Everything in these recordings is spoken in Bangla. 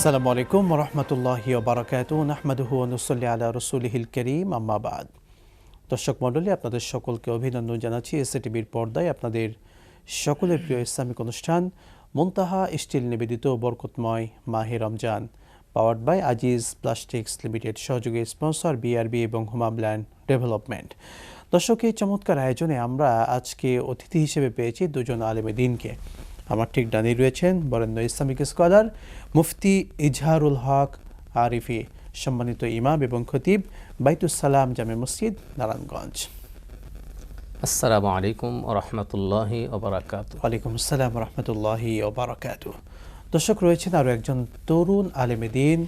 আসসালামু আলাইকুম ওয়া রাহমাতুল্লাহি ওয়া বারাকাতুহু নাহমাদুহু ওয়া নুসাল্লি আলা রাসূলিহিল কারীম আম্মা বাদ। দর্শক মণ্ডলী, আপনাদের সকলকে অভিনন্দন জানাচ্ছি এসএটিভির পর্দায় আপনাদের সকলের প্রিয় ইসলামিক অনুষ্ঠান মুনতাহা স্টিল নিবেদিত বরকতময় মাহে রমজান powered by Aziz plastics limited সহযোগী স্পন্সর বিআরবি এবং হোমল্যান্ড ডেভেলপমেন্ট। দর্শক, এই চমৎকার আয়োজনে আমরা আজকে অতিথি হিসেবে পেয়েছি দুজন আলেমে দ্বীনকে। আমার ঠিক ডানে রয়েছেন বরেণ্য ইসলামিক স্কলার মুফতি ইজহারুল হক আরিফি, সম্মানিত ইমাম এবং খতিব বাইতুস সালাম জামে মসজিদ নারায়ণগঞ্জ। আসসালামু আলাইকুম ওয়া রাহমাতুল্লাহি ওয়া বারাকাতুহু। ওয়ালাইকুম আসসালাম ওয়া রাহমাতুল্লাহি ওয়া বারাকাতুহু। দর্শক, রয়েছেন আরও একজন তরুণ আলেমে দ্বীন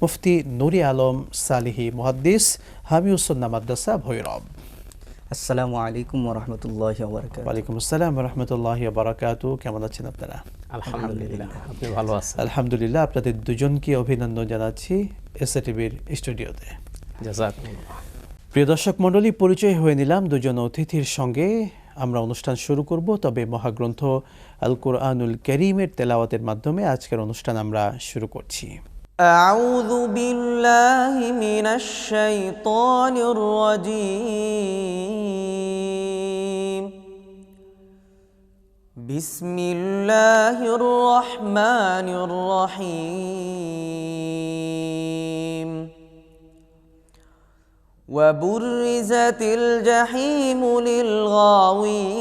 মুফতি নুরি আলম সালিহি মুহাদ্দিস হামিউসুন্নাহ মাদ্রাসা ভৈরব। আসসালামু আলাইকুম ওয়া রাহমাতুল্লাহি ওয়া বারাকাতুহু। ওয়ালাইকুম আসসালাম ওয়া রাহমাতুল্লাহি ওয়া বারাকাতুহু। কেমন আছেন আপনারা? আলহামদুলিল্লাহ, আপনি ভালো আছেন? আলহামদুলিল্লাহ, আপনাদের দুজনকে অভিনন্দন জানাচ্ছি এসএটিভির স্টুডিওতে। জাযাকুমুল্লাহ। প্রিয় দর্শক মণ্ডলী, পরিচয় হয়ে নিলাম দুজন অতিথির সঙ্গে। আমরা অনুষ্ঠান শুরু করব, তবে মহাগ্রন্থ আল কুরআনুল কারীমের তেলাওয়াতের মাধ্যমে আজকের অনুষ্ঠান আমরা শুরু করছি। আউযু বিল্লাহি মিনাশ শাইতানির রাজীম। বিসমিল্লাহির রহমানির রহিম। وبرزت الجحيم للغاوين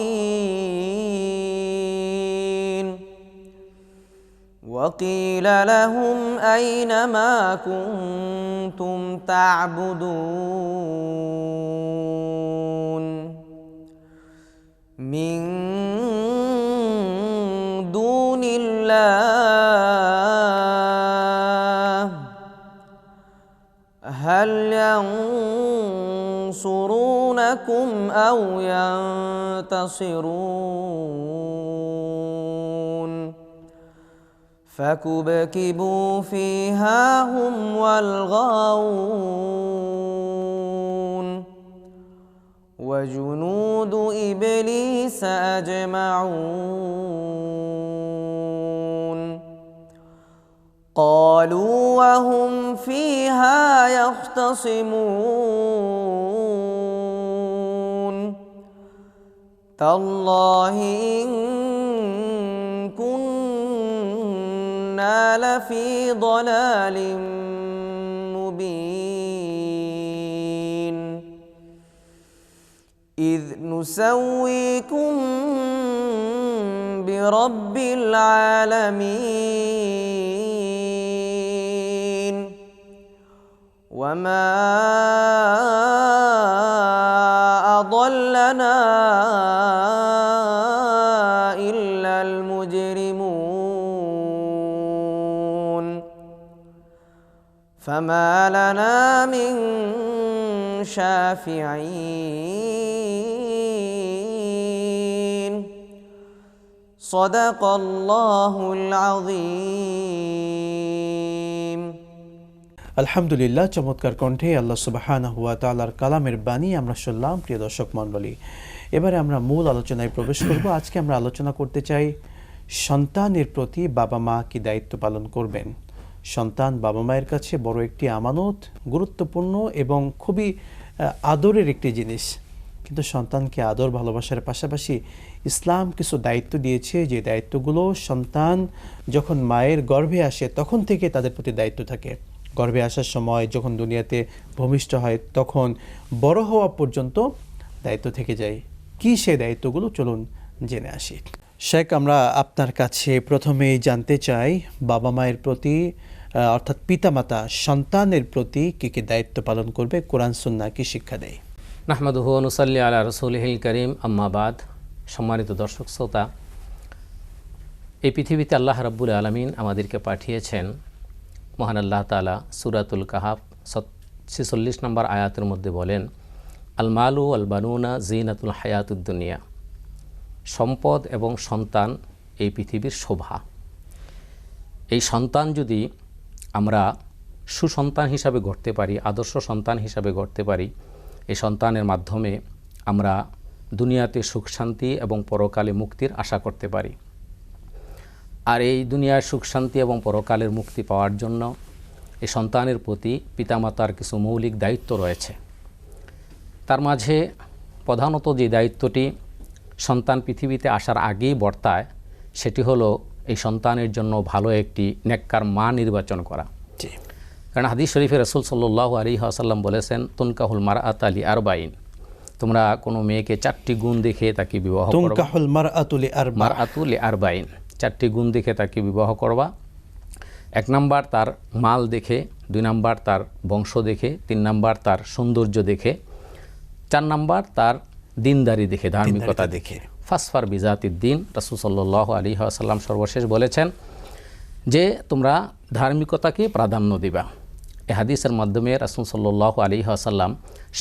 وقيل لهم أين ما كنتم تعبدون من دون الله هل ينصرونكم أو ينتصرون فكبكبوا فيها هم والغاوون وجنود إبليس أجمعون قالوا وهم فيها يختصمون تالله إن كنا لفي ضلال مبين إذ نسويكم برب العالمين وما أضلنا إلا المجرمون فما لنا من شافعين صدق الله العظيم। আলহামদুলিল্লাহ, চমৎকার কণ্ঠে আল্লাহ সুবহানাহু ওয়া তাআলার কালামের বাণী আমরা শুনলাম। প্রিয় দর্শক মণ্ডলী, এবারে আমরা মূল আলোচনায় প্রবেশ করব। আজকে আমরা আলোচনা করতে চাই সন্তানের প্রতি বাবা মা কি দায়িত্ব পালন করবেন। সন্তান বাবা মায়ের কাছে বড় একটি আমানত, গুরুত্বপূর্ণ এবং খুবই আদরের একটি জিনিস। কিন্তু সন্তানকে আদর ভালোবাসার পাশাপাশি ইসলাম কিছু দায়িত্ব দিয়েছে, যে দায়িত্বগুলো সন্তান যখন মায়ের গর্ভে আসে তখন থেকে তাদের প্রতি দায়িত্ব থাকে। গর্ভে আসার সময়, যখন দুনিয়াতে ভূমিষ্ঠ হয়, তখন বড় হওয়া পর্যন্ত দায়িত্ব থেকে যায়। কি সেই দায়িত্বগুলো, চলুন জেনে আসি। শেখ, আমরা আপনার কাছে প্রথমেই জানতে চাই বাবা মায়ের প্রতি অর্থাৎ পিতামাতা সন্তানের প্রতি কী কী দায়িত্ব পালন করবে, কোরআন সুন্নাহ কি শিক্ষা দেয়? নাহমাদুহু ওয়া নুসাল্লি আলা রাসূলিহিল কারীম আম্মা বাদ। সম্মানিত দর্শক শ্রোতা, এই পৃথিবীতে আল্লাহ রাব্বুল আলামিন আমাদেরকে পাঠিয়েছেন। মহান আল্লাহ তাআলা সূরাতুল কাহাফ 46 নম্বর আয়াতের মধ্যে বলেন, আল মালু আল বানুনা জিনাতুল হায়াতুদ দুনিয়া। সম্পদ এবং সন্তান এই পৃথিবীর শোভা। এই সন্তান যদি আমরা সুসন্তান হিসাবে গড়তে পারি, আদর্শ সন্তান হিসাবে গড়তে পারি, এই সন্তানের মাধ্যমে আমরা দুনিয়াতে সুখ শান্তি এবং পরকালে মুক্তির আশা করতে পারি। আর এই দুনিয়ার সুখ শান্তি এবং পরকালের মুক্তি পাওয়ার জন্য এই সন্তানের প্রতি পিতামাতার কিছু মৌলিক দায়িত্ব রয়েছে। তার মাঝে প্রধানত যে দায়িত্বটি সন্তান পৃথিবীতে আসার আগেই বর্তায়, সেটি হলো এই সন্তানের জন্য ভালো একটি নেককার মা নির্বাচন করা। কারণ হাদিস শরীফে রাসূল সাল্লাল্লাহু আলাইহি ওয়াসাল্লাম বলেছেন, তুনকাহুল মারআতু লিআরবাইন, তোমরা কোনো মেয়েকে 4টি গুণ দেখে তাকে বিবাহ করবে। তুনকাহুল মারআতু লিআরবাইন, 4টি গুণ দেখে তাকে বিবাহ করবা। 1 নাম্বার তার মাল দেখে, 2 নাম্বার তার বংশ দেখে, 3 নাম্বার তার সৌন্দর্য দেখে, 4 নাম্বার তার দিনদারি দেখে, ধার্মিকতা দেখে। ফাসফার বিজাতিদ দিন, রাসূল সাল্লাল্লাহু আলাইহি ওয়াসাল্লাম সর্বশেষ বলেছেন যে তোমরা ধার্মিকতাকে প্রাধান্য দিবা। এই হাদিসের মাধ্যমে রাসূল সাল্লাল্লাহু আলাইহি ওয়াসাল্লাম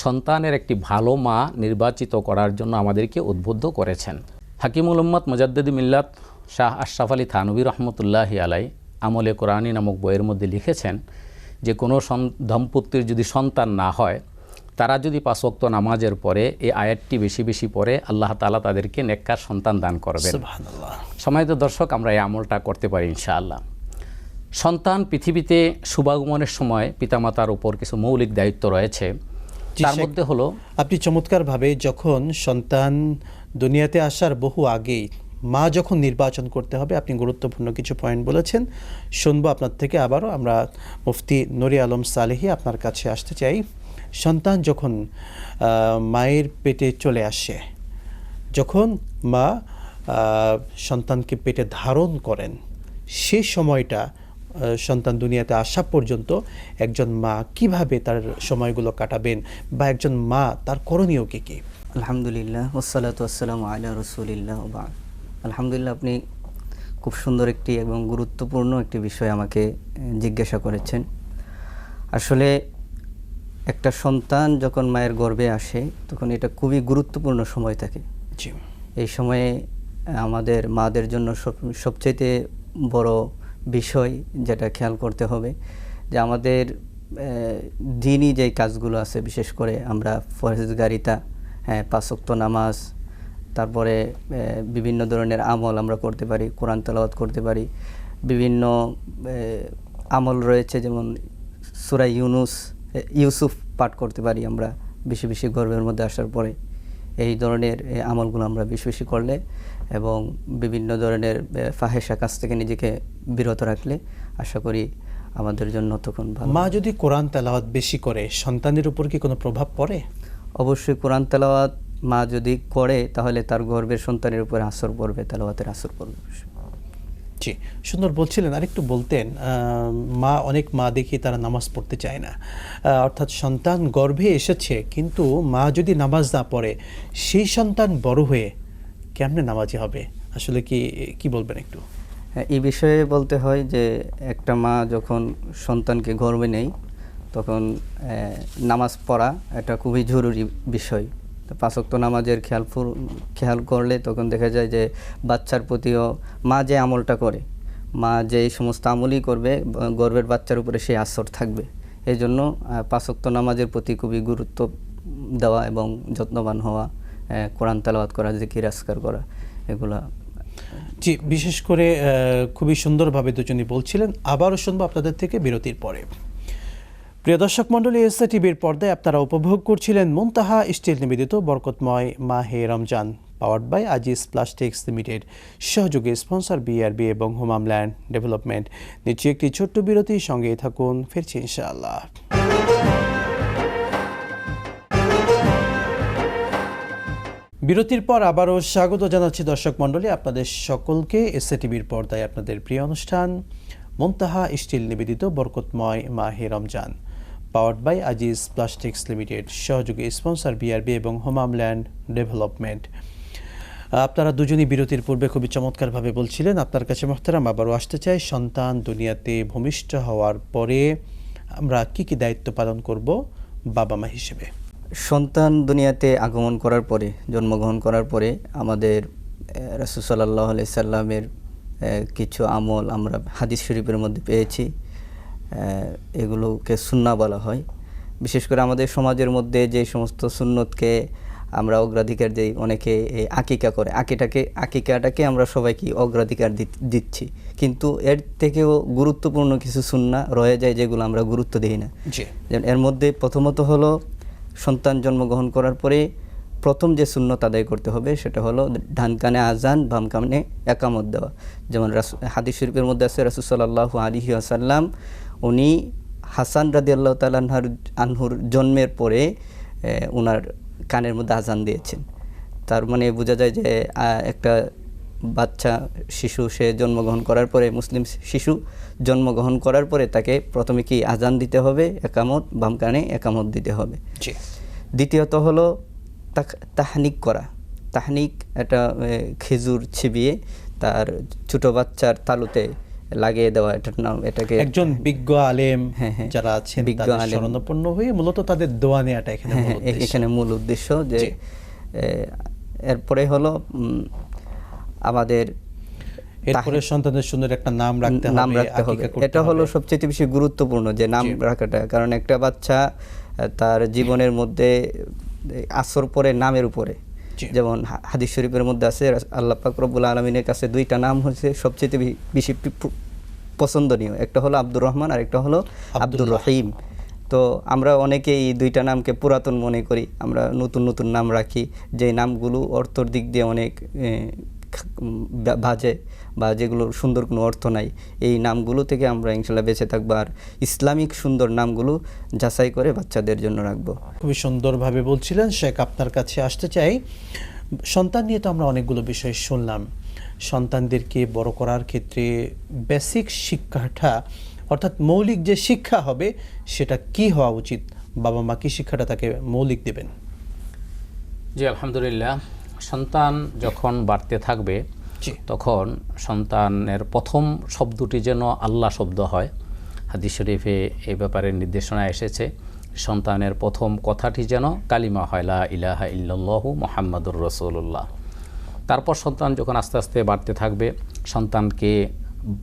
সন্তানের একটি ভালো মা নির্বাচিত করার জন্য আমাদেরকে উদ্বুদ্ধ করেছেন। হাকিমুল উম্মত মুজাদ্দিদ মিল্লাত শাহ আশরাফ আলী থানভী রহমতুল্লাহি আলাই আমলে কোরআনী নামক বইয়ের মধ্যে লিখেছেন যে কোনো দম্পতির যদি সন্তান না হয়, তারা যদি 5 ওয়াক্ত নামাজের পরে এই আয়াতটি বেশি বেশি পড়ে, আল্লাহ তাআলা তাদেরকে নেককার সন্তান দান করবেন। সুবহানাল্লাহ। সম্মানিত দর্শক, আমরা এই আমলটা করতে পারি ইনশাআল্লাহ। সন্তান পৃথিবীতে শুভাগমনের সময় পিতামাতার উপর কিছু মৌলিক দায়িত্ব রয়েছে। তার মধ্যে হলো, আপনি চমৎকারভাবে যখন সন্তান দুনিয়াতে আসার বহু আগেই মা যখন নির্বাচন করতে হবে, আপনি গুরুত্বপূর্ণ কিছু পয়েন্ট বলেছেন। শুনবো আপনার থেকে আবারও। আমরা মুফতি নূরে আলম সালেহী আপনার কাছে আসতে চাই। সন্তান যখন মায়ের পেটে চলে আসে, যখন মা সন্তানকে পেটে ধারণ করেন, সে সময়টা সন্তান দুনিয়াতে আসা পর্যন্ত একজন মা কিভাবে তার সময়গুলো কাটাবেন, বা একজন মা তার করণীয় কী? আলহামদুলিল্লাহ, ওয়াসসালাতু ওয়াসসালামু আলা রাসূলিল্লাহ ওয়া বা'দ। আলহামদুলিল্লাহ, আপনি খুব সুন্দর একটি এবং গুরুত্বপূর্ণ একটি বিষয় আমাকে জিজ্ঞাসা করেছেন। আসলে একটা সন্তান যখন মায়ের গর্ভে আসে, তখন এটা খুবই গুরুত্বপূর্ণ সময় থাকে। জি। এই সময়ে আমাদের মাদের জন্য সবচেয়ে বড় বিষয় যেটা খেয়াল করতে হবে, যে আমাদের দিনই যে কাজগুলো আছে, বিশেষ করে আমরা ফরজগারিতা, 5 ওয়াক্ত নামাজ, তারপরে বিভিন্ন ধরনের আমল আমরা করতে পারি, কোরআন তেলাওয়াত করতে পারি, বিভিন্ন আমল রয়েছে, যেমন সূরা ইউসুফ পাঠ করতে পারি আমরা বেশি বেশি গর্ভের মধ্যে আসার পরে। এই ধরনের আমলগুলো আমরা বেশি বেশি করলে এবং বিভিন্ন ধরনের ফাহেসা কাজ থেকে নিজেকে বিরত রাখলে আশা করি আমাদের জন্য তখন ভালো। মা যদি কোরআন তেলাওয়াত বেশি করে, সন্তানের উপর কি কোনো প্রভাব পড়ে? অবশ্যই কোরআন তেলাওয়াত মা যদি করে, তাহলে তার গর্ভের সন্তানের উপর আসর পড়বে, তেলাওয়াতের আসর পড়বে। জি, সুন্দর বলছিলেন। আরেকটু বলতেন, অনেক মা দেখি তারা নামাজ পড়তে চায় না, অর্থাৎ সন্তান গর্ভে এসেছে কিন্তু মা যদি নামাজ না পড়ে, সেই সন্তান বড় হয়ে কেমনে নামাজি হবে? আসলে কি বলবেন একটু? এই বিষয়ে বলতে হয় যে একটা মা যখন সন্তানকে গর্ভে নেয়, তখন নামাজ পড়া এটা খুবই জরুরি বিষয়। 5 ওয়াক্ত নামাজের খেয়াল করলে তখন দেখা যায় যে বাচ্চার প্রতিও মা যে আমলটা করে, মা যে সমস্ত আমলই করবে, গর্ভের বাচ্চার উপরে সেই আসর থাকবে। এই জন্য 5 ওয়াক্ত নামাজের প্রতি খুবই গুরুত্ব দেওয়া এবং যত্নবান হওয়া, কোরআন তেলাওয়াত করা, জিকির আজকার করা, এগুলা। জি, বিশেষ করে খুবই সুন্দরভাবে দুজনই বলছিলেন। আবারও শুনবো আপনাদের থেকে বিরতির পরে। প্রিয় দর্শক মণ্ডলী, এসএ টিভির পর্দায় আপনারা উপভোগ করছিলেন মুনতাহা স্টিল নিবেদিত বরকতময় মাহে রমজান, powered by Aziz plastics limited, সহযোগী স্পন্সর বিআরবি এবং হোমল্যান্ড ডেভেলপমেন্ট। নিচে একটি ছোট্ট বিরতি, সঙ্গেই থাকুন, ফিরছি ইনশাআল্লাহ। বিরতির পর আবারও স্বাগত জানাচ্ছি দর্শক মণ্ডলী আপনাদের সকলকে এসএ টিভির পর্দায় আপনাদের প্রিয় অনুষ্ঠান মুনতাহা স্টিল নিবেদিত বরকতময় মাহে রমজান, powered by Aziz plastics limited, সহযোগী স্পন্সর বিআরবি এবং হোমল্যান্ড ডেভেলপমেন্ট। আপনারা দুজনই বিরতির পূর্বে খুবই চমৎকারভাবে বলছিলেন। আপনার কাছে মোহতারাম আবারও আসতে চাই, সন্তান দুনিয়াতে ভূমিষ্ঠ হওয়ার পরে আমরা কি দায়িত্ব পালন করব বাবা মা হিসেবে? সন্তান দুনিয়াতে আগমন করার পরে, জন্মগ্রহণ করার পরে আমাদের রাসূল সাল্লাল্লাহু আলাইহি সাল্লামের কিছু আমল আমরা হাদিস শরীফের মধ্যে পেয়েছি। এগুলোকে সুন্নাহ বলা হয়। বিশেষ করে আমাদের সমাজের মধ্যে যে সমস্ত সুন্নতকে আমরা অগ্রাধিকার দিই, অনেকে এই আকিকা করে, আকিকাটাকে আমরা সবাই কি অগ্রাধিকার দিচ্ছি, কিন্তু এর থেকেও গুরুত্বপূর্ণ কিছু সুন্নাহ রয়ে যায় যেগুলো আমরা গুরুত্ব দিই না। যেমন এর মধ্যে প্রথমত হলো সন্তান জন্মগ্রহণ করার পরে প্রথম যে সুন্নত আদায় করতে হবে সেটা হলো ডান কানে আজান, বাম কানে একামত দেওয়া। যেমন হাদিস শরীফের মধ্যে আছে রাসূল সাল্লাল্লাহু আলাইহি ওয়াসাল্লাম উনি হাসান রাদিয়াল্লাহু তাআলা আনহুর জন্মের পরে ওনার কানের মধ্যে আজান দিয়েছেন। তার মানে বোঝা যায় যে একটা বাচ্চা শিশু সে জন্মগ্রহণ করার পরে, মুসলিম শিশু জন্মগ্রহণ করার পরে তাকে প্রথমে কি আজান দিতে হবে, একামত, বাম কানে একামত দিতে হবে। দ্বিতীয়ত হলো তাহনিক করা। তাহনিক এটা খেজুর ছিবিয়ে তার ছোট বাচ্চার তালুতে লাগিয়ে দেওয়া, এটার নাম, এটাকে একজন বিজ্ঞ আলেম যারা আছেন তাদের শরণাপন্ন হয়ে মূলত তাদের দোয়া নেওয়াটা এখানে মূল উদ্দেশ্য। যে এরপরে হলো আমাদের এরপরে সন্তানের সুন্দর একটা নাম রাখতে হবে। এটা হলো সবচেয়ে বেশি গুরুত্বপূর্ণ যে নাম রাখাটা, কারণ একটা বাচ্চা তার জীবনের মধ্যে আসর পরে নামের উপরে। যেমন হাদিস শরীফের মধ্যে আছে আল্লাহ পাক রব্বুল আলামিনের কাছে দুইটা নাম হচ্ছে সবচেয়ে বেশি পছন্দনীয়, একটা হলো আব্দুর রহমান আর একটা হলো আব্দুর রহিম। তো আমরা অনেকেই এই দুইটা নামকে পুরাতন মনে করি, আমরা নতুন নতুন নাম রাখি যে নামগুলো অর্থর দিক দিয়ে অনেক বাজে বা যেগুলোর সুন্দর কোনো অর্থ নাই। এই নামগুলো থেকে আমরা ইনশাল্লাহ বেঁচে থাকবো, আর ইসলামিক সুন্দর নামগুলো যাচাই করে বাচ্চাদের জন্য রাখবো। খুবই সুন্দরভাবে বলছিলেন শেখ। আপনার কাছে আসতে চাই, সন্তান নিয়ে তো আমরা অনেকগুলো বিষয় শুনলাম। সন্তানদেরকে বড় করার ক্ষেত্রে বেসিক শিক্ষাটা, অর্থাৎ মৌলিক যে শিক্ষা হবে সেটা কি হওয়া উচিত? বাবা মা কি শিক্ষাটা তাকে মৌলিক দেবেন? জি আলহামদুলিল্লাহ, সন্তান যখন বাড়তে থাকবে তখন সন্তানের প্রথম শব্দটি যেন আল্লাহ শব্দ হয়। হাদিস শরীফে এই ব্যাপারে নির্দেশনা এসেছে, সন্তানের প্রথম কথাটি যেন কালিমা হয়, লা ইলাহা ইল্লাল্লাহু মুহাম্মাদুর রাসূলুল্লাহ। তারপর সন্তান যখন আস্তে আস্তে বাড়তে থাকবে, সন্তানকে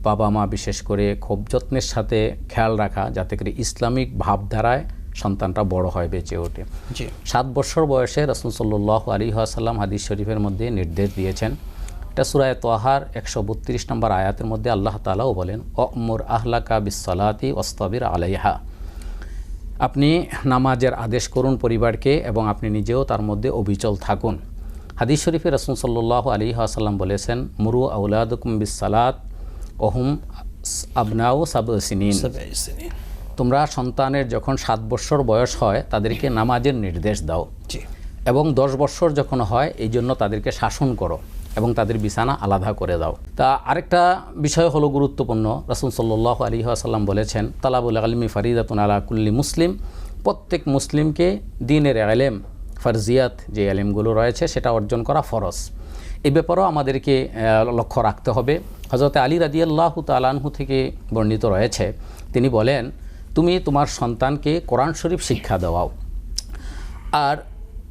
বাবা মা বিশেষ করে খুব যত্নের সাথে খেয়াল রাখা যাতে করে ইসলামিক ভাবধারায় সন্তানটা বড় হয়, বেঁচে ওঠে। 7 বছর বয়সে রাসূল সাল্লাল্লাহু আলাইহি ওয়াসাল্লাম হাদিস শরীফের মধ্যে নির্দেশ দিয়েছেন। এটা সূরা তাহার 132 নম্বর আয়াতের মধ্যে আল্লাহ তাআলাও বলেন, অমুর আহলাকা বিসসালাতি ওয়াসতাবির আলাইহা। আপনি নামাজের আদেশ করুন পরিবারকে এবং আপনি নিজেও তার মধ্যে অবিচল থাকুন। হাদিস শরীফে রাসূল সাল্লাল্লাহু আলাইহি ওয়াসাল্লাম বলেছেন, মুরু আওলাদুকুম বিসসালাত ওহুম আবনাউ সাবউ সিনিন। তোমরা সন্তানের যখন 7 বছর বয়স হয় তাদেরকে নামাজের নির্দেশ দাও, এবং 10 বছর যখন হয় এই জন্য তাদেরকে শাসন করো এবং তাদের বিছানা আলাদা করে দাও। তা আরেকটা বিষয় হলো গুরুত্বপূর্ণ, রাসূল সাল্লাল্লাহু আলাইহি ওয়াসাল্লাম বলেছেন, তালাবুল ইলমি ফারিদাতুন আলা কুল্লি মুসলিম। প্রত্যেক মুসলিমকে দ্বীনের ইলম, ফরজিয়াত যে ইলমগুলো রয়েছে সেটা অর্জন করা ফরজ। এই ব্যাপারেও আমাদেরকে লক্ষ্য রাখতে হবে। হযরত আলী রাদিয়াল্লাহু তাআলা আনহু থেকে বর্ণিত রয়েছে, তিনি বলেন, তুমি তোমার সন্তানকে কোরআন শরীফ শিক্ষা দেওয়াও। আর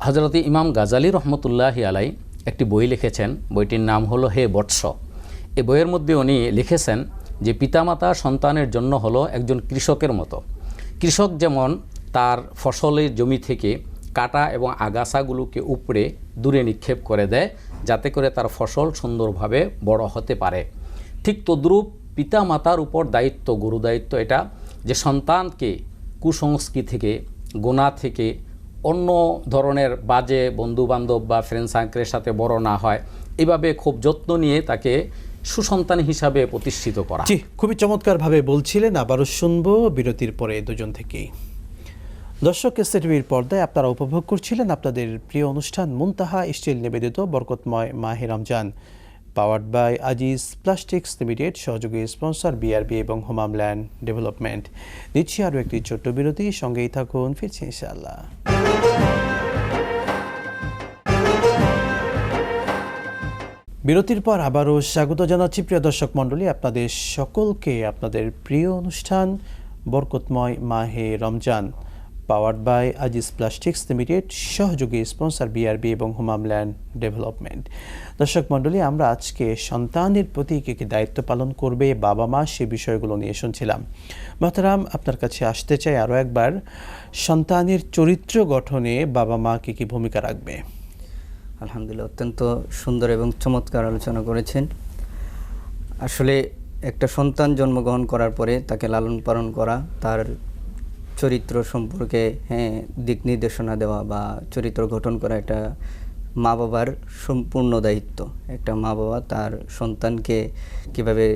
হযরত ইমাম গাজালি রহমতুল্লাহি আলাই একটি বই লিখেছেন, বইটির নাম হলো হে বৎস। এই বইয়ের মধ্যে উনি লিখেছেন যে পিতামাতা সন্তানের জন্য হলো একজন কৃষকের মতো। কৃষক যেমন তার ফসলের জমি থেকে কাটা এবং আগাছাগুলোকে উপড়ে দূরে নিক্ষেপ করে দেয় যাতে করে তার ফসল সুন্দরভাবে বড় হতে পারে, ঠিক তদ্রূপ পিতামাতার উপর দায়িত্ব, গুরু দায়িত্ব এটা যে সন্তানকে কুসংস্কৃতি থেকে, গুনাহ থেকে, অন্য ধরনের বাজে বন্ধুবান্ধব বা ফ্রেন্ড সার্কেলের সাথে বড় না হয়, এভাবে খুব যত্ন নিয়ে তাকে সুসন্তান হিসাবে প্রতিষ্ঠিত করা। জি, খুবই চমৎকারভাবে বলছিলেন। আবারও শুনবো বিরতির পরে দুজন থেকেই। দর্শক, এসটিভির পর্দায় আপনারা উপভোগ করছিলেন আপনাদের প্রিয় অনুষ্ঠান মুনতাহা স্টিল নিবেদিত বরকতময় মাহে রমজান, powered by Aziz plastics limited, সহযোগী স্পন্সর বিআরবি এবং হোমল্যান্ড ডেভেলপমেন্ট। নিচ্ছি আরও একটি ছোট্ট বিরতি, সঙ্গেই থাকুন, ফিরছি ইনশাআল্লাহ। বিরতির পর আবারও স্বাগত জানাচ্ছি প্রিয় দর্শক মণ্ডলী, আপনাদের সকলকে আপনাদের প্রিয় অনুষ্ঠান বরকতময় মাহে রমজান, powered by Aziz plastics limited, সহযোগী স্পন্সর বিআরবি এবং হোমল্যান্ড ডেভেলপমেন্ট। দর্শক মণ্ডলী, আমরা আজকে সন্তানের প্রতি কী কী দায়িত্ব পালন করবে বাবা মা সে বিষয়গুলো নিয়ে শুনছিলাম। মোহতারাম, আপনার কাছে আসতে চাই আরও একবার, সন্তানের চরিত্র গঠনে বাবা মা কী কী ভূমিকা রাখবে? আলহামদুলিল্লাহ, অত্যন্ত সুন্দর এবং চমৎকার আলোচনা করেছেন। আসলে একটা সন্তান জন্মগ্রহণ করার পরে তাকে লালন পালন করা, তার চরিত্র সম্পর্কে দিক নির্দেশনা দেওয়া বা চরিত্র গঠন করা, এটা মা বাবার সম্পূর্ণ দায়িত্ব। একটা মা বাবা তার সন্তানকে কিভাবে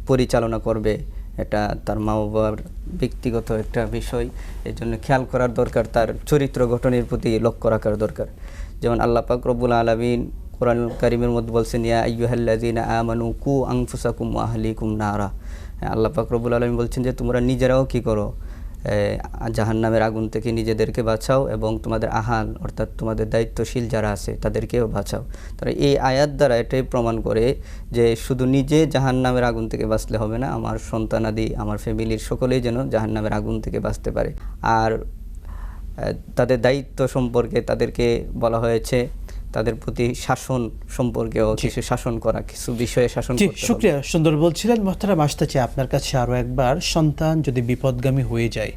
পরিচালনা করবে, এটা তার মা বাবার ব্যক্তিগত একটা বিষয়। এর জন্য খেয়াল করার দরকার, তার চরিত্র গঠনের প্রতি লক্ষ্য রাখার দরকার। যেমন আল্লাহ পাক রব্বুল আলামিন কোরআন কারীমের মধ্যে বলছেন, ইয়া আইয়ুহাল্লাযীনা আমানু কু আনফুসাকুম ওয়া আহলিকুম নারা। আল্লাহ পাক রব্বুল আলামিন বলছেন যে তোমরা নিজেরাও কি করো, জাহান্নামের আগুন থেকে নিজেদেরকে বাঁচাও এবং তোমাদের আহাল অর্থাৎ তোমাদের দায়িত্বশীল যারা আছে তাদেরকেও বাঁচাও। তারা এই আয়াত দ্বারা এটাই প্রমাণ করে যে শুধু নিজে জাহান্নামের আগুন থেকে বাঁচলে হবে না, আমার সন্তানাদি, আমার ফ্যামিলির সকলেই যেন জাহান্নামের আগুন থেকে বাঁচতে পারে। আর তাদের দায়িত্ব সম্পর্কে তাদেরকে বলা হয়েছে তাদের প্রতি শাসন সম্পর্কেও কিছু শাসন করা, কিছু বিষয়ে শাসন করতে হবে। শুকরিয়া, সুন্দর বলছিলেন। মোহতারাম, আসতে চাই আপনার কাছে আরও একবার, সন্তান যদি বিপদগামী হয়ে যায়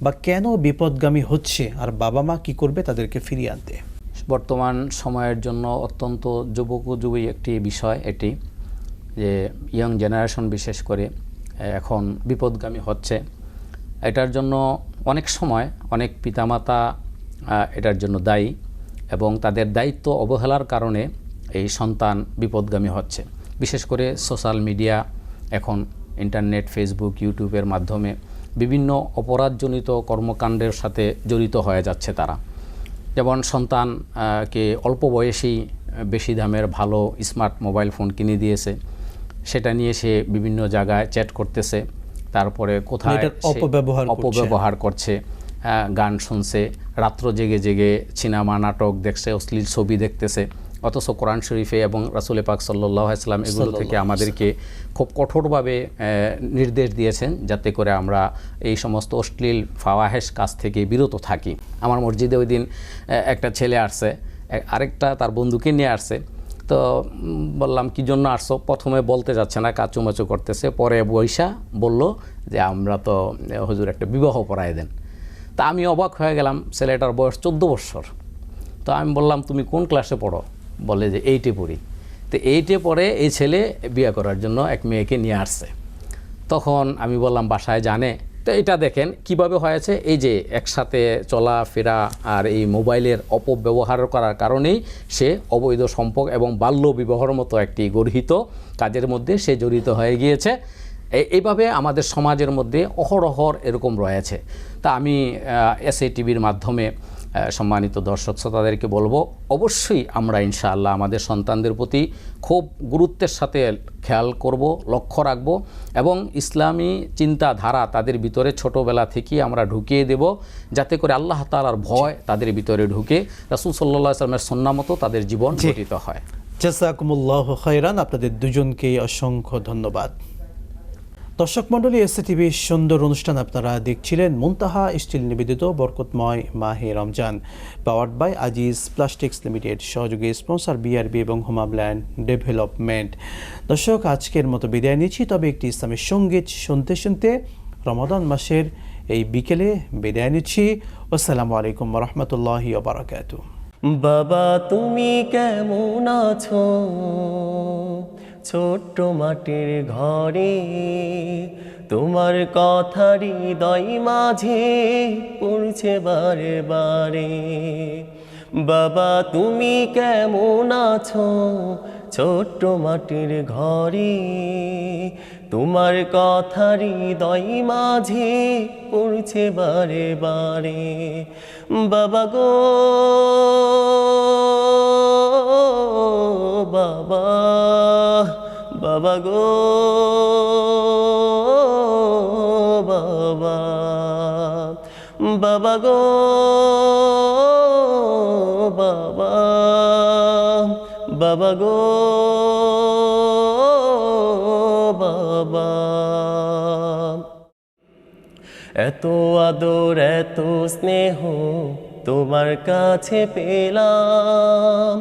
বা কেন বিপদগামী হচ্ছে আর বাবা মা কি করবে তাদেরকে ফিরিয়ে আনতে? বর্তমান সময়ের জন্য অত্যন্ত যুবকোপযোগী একটি বিষয় এটি, যে ইয়াং জেনারেশন বিশেষ করে এখন বিপদগামী হচ্ছে। এটার জন্য অনেক সময় অনেক পিতামাতা এটার জন্য দায়ী এবং তাদের দায়িত্ব অবহেলার কারণে এই সন্তান বিপদগামী হচ্ছে। বিশেষ করে সোশ্যাল মিডিয়া, এখন ইন্টারনেট, ফেসবুক, ইউটিউবের মাধ্যমে বিভিন্ন অপরাধজনিত কর্মকাণ্ডের সাথে জড়িত হয়ে যাচ্ছে তারা। যেমন সন্তানকে অল্প বয়সেই বেশি দামের ভালো স্মার্ট মোবাইল ফোন কিনে দিয়েছে, সেটা নিয়ে সে বিভিন্ন জায়গায় চ্যাট করতেছে, তারপরে কোথায় অপব্যবহার করছে, গান শুনছে, রাত্র জেগে জেগে সিনেমা নাটক দেখছে, অশ্লীল ছবি দেখতেছে। অথচ কোরআন শরীফে এবং রাসূল পাক সাল্লাল্লাহু আলাইহি ওয়াসাল্লাম এগুলো থেকে আমাদেরকে খুব কঠোরভাবে নির্দেশ দিয়েছেন যাতে করে আমরা এই সমস্ত অশ্লীল ফাওয়াহিশ কাজ থেকে বিরত থাকি। আমার মসজিদে ওই দিন একটা ছেলে আসছে, আরেকটা তার বন্ধুকে নিয়ে আসছে। তো বললাম কি জন্য আসছো, প্রথমে বলতে যাচ্ছে না, কাচুমাচু করতেছে, পরে বৈশা বলল যে আমরা তো হুজুর একটা বিবাহ পড়ায় দেন। তা আমি অবাক হয়ে গেলাম, ছেলেটার বয়স 14 বছর। তো আমি বললাম তুমি কোন ক্লাসে পড়ো? বলে যে 8-এ পড়ি। তো 8-এ পড়ে এই ছেলে বিয়ে করার জন্য এক মেয়েকে নিয়ে আসছে। তখন আমি বললাম বাসায় জানে? তো এটা দেখেন কিভাবে হয়েছে, এই যে একসাথে চলাফেরা আর এই মোবাইলের অপব্যবহার করার কারণেই সে অবৈধ সম্পর্ক এবং বাল্য বিবাহের মতো একটি গর্হিত কাজের মধ্যে সে জড়িত হয়ে গিয়েছে। এইভাবে আমাদের সমাজের মধ্যে অহরহর এরকম রয়েছে। তা আমি এসএ টিভির মাধ্যমে সম্মানিত দর্শক শ্রোতাদেরকে বলবো, অবশ্যই আমরা ইনশাআল্লাহ আমাদের সন্তানদের প্রতি খুব গুরুত্বের সাথে খেয়াল করব, লক্ষ্য রাখব এবং ইসলামী চিন্তাধারা তাদের ভিতরে ছোটোবেলা থেকেই আমরা ঢুকিয়ে দেব, যাতে করে আল্লাহ তাআলার ভয় তাদের ভিতরে ঢুকে রাসূল সাল্লাল্লাহু আলাইহি ওয়াসাল্লামের সুন্নাহ মতো তাদের জীবন গঠিত হয়। জাযাকুমুল্লাহু খাইরান, আপনাদের দুজনকেই অসংখ্য ধন্যবাদ। দর্শক মণ্ডলী, এসএ টিভির সুন্দর অনুষ্ঠান আপনারা দেখছিলেন। মুনতাহা স্টিল নিবেদিত বরকতময় মাহে রমজান, powered by Aziz plastics limited, সহযোগী স্পন্সর বিআরবি এবং হোমল্যান্ড ডেভেলপমেন্ট। দর্শক, আজকের মতো বিদায় নিচ্ছি, তবে একটি ইসলামী সঙ্গীত শুনতে শুনতে রমাদান মাসের এই বিকেলে বিদায় নিচ্ছি। আসসালামু আলাইকুম ওয়া রাহমাতুল্লাহি ওয়া বারাকাতুহু। বাবা তুমি কেমন আছো, ছোট্ট মাটির ঘরে তোমার কথা হৃদয় মাঝে পড়ছে বারে বারে। বাবা তুমি কেমন আছো, ছোট্ট মাটির ঘরে তোমার কথা হৃদয় মাঝে পড়ছে বারে বারে। বাবা গো বাবা, বাবা গো বাবা, বাবা গো বাবা, বাবা গো বাবা। এত আদর এত স্নেহ তোমার কাছে পেলাম,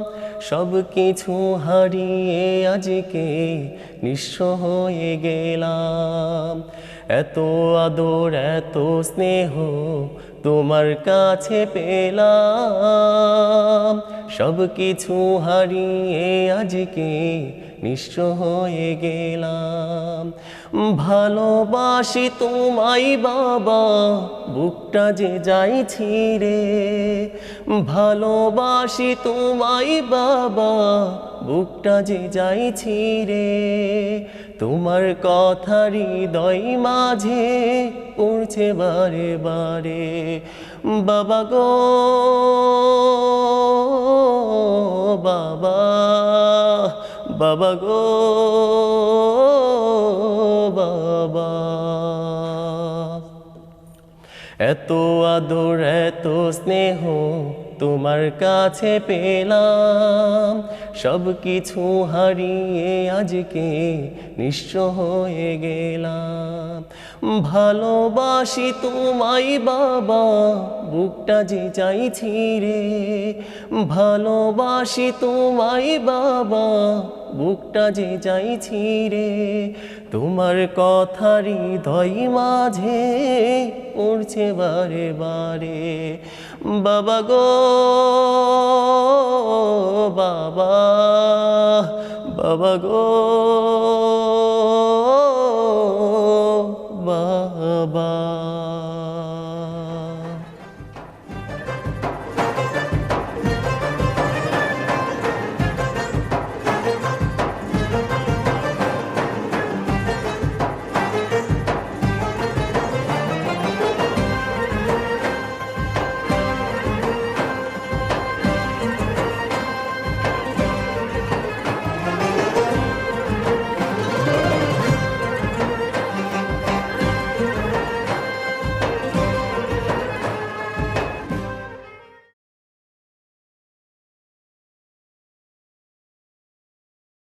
সব কিছু হারিয়ে আজকে নিঃস্ব হয়ে গেলাম। এত আদর এত স্নেহ তোমার কাছে পেলাম, সব কিছু হারিয়ে আজকে নিঃস্ব হয়ে গেলাম। ভালোবাসি তোমায় বাবা, বুকটা যে যাই ছিঁড়ে। ভালোবাসি তোমায় বাবা, বুকটা যে যাই ছিঁড়ে। তোমার কথা হৃদয় মাঝে পড়ছে বারে বারে। বাবা গো বাবা, বাবা গো বাবা। এত আদর এত স্নেহ তোমার কাছে পেলাম, সব কিছু হারিয়ে আজকে নিঃস্ব হয়ে গেলাম। ভালোবাসি তোমায় বাবা, বুকটা যে চাই ছিঁড়ে। ভালোবাসি তোমায় বাবা, বুকটা যে চাই ছিঁড়ে। তোমার কথা হৃদয় মাঝে পড়ছে বারে বারে। বাবা গো বাবা, বাবা গো